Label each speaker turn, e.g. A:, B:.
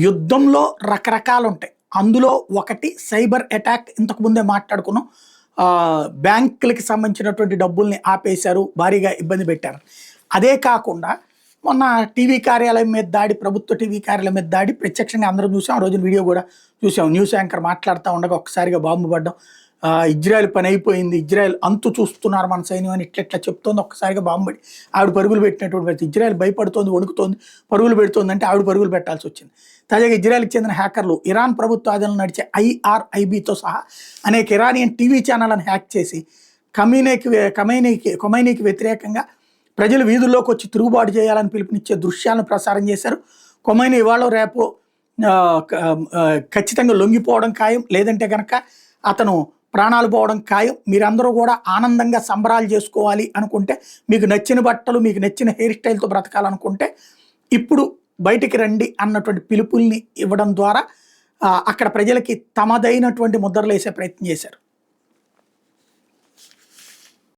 A: యుద్ధంలో రకరకాలుంటాయి. అందులో ఒకటి సైబర్ అటాక్. ఇంతకు ముందే మాట్లాడుకున్నాం. బ్యాంకులకి సంబంధించినటువంటి డబ్బుల్ని ఆపేశారు, భారీగా ఇబ్బంది పెట్టారు. అదే కాకుండా మొన్న టీవీ కార్యాలయం మీద దాడి, ప్రభుత్వ టీవీ కార్యాలయం మీద దాడి ప్రత్యక్షంగా అందరం చూసాం. ఆ రోజున వీడియో కూడా చూసాం. న్యూస్ యాంకర్ మాట్లాడుతూ ఉండగా ఒక్కసారిగా బాంబు పడ్డం, ఇజ్రాయెల్ పని అయిపోయింది, ఇజ్రాయెల్ అంతు చూస్తున్నారు మన సైన్యం అని ఇట్లా చెప్తోంది. ఒక్కసారిగా బాంబు పడి ఆవిడ పరుగులు పెట్టినటువంటి పరిస్థితి. ఇజ్రాయెల్ భయపడుతోంది, వణుకుతోంది, పరుగులు పెడుతోంది అంటే ఆవిడ పరుగులు పెట్టాల్సి వచ్చింది. తాజాగా ఇజ్రాయెల్కి చెందిన హ్యాకర్లు ఇరాన్ ప్రభుత్వ ఆధీనంలో నడిచే IRIBతో సహా అనేక ఇరానియన్ టీవీ ఛానళ్లను హ్యాక్ చేసి ఖొమైనీకి వ్యతిరేకంగా ప్రజలు వీధుల్లోకి వచ్చి తిరుగుబాటు చేయాలని పిలుపునిచ్చే దృశ్యాలను ప్రసారం చేశారు. ఖొమైనీ ఇవాళ రేపు ఖచ్చితంగా లొంగిపోవడం ఖాయం, లేదంటే కనుక అతను ప్రాణాలు పోవడం ఖాయం. మీరందరూ కూడా ఆనందంగా సంబరాలు చేసుకోవాలి అనుకుంటే, మీకు నచ్చిన బట్టలు, మీకు నచ్చిన హెయిర్ స్టైల్తో బ్రతకాలనుకుంటే ఇప్పుడు బయటికి రండి అన్నటువంటి పిలుపుల్ని ఇవ్వడం ద్వారా అక్కడ ప్రజలకి తమదైనటువంటి ముద్రలు వేసే ప్రయత్నం చేశారు.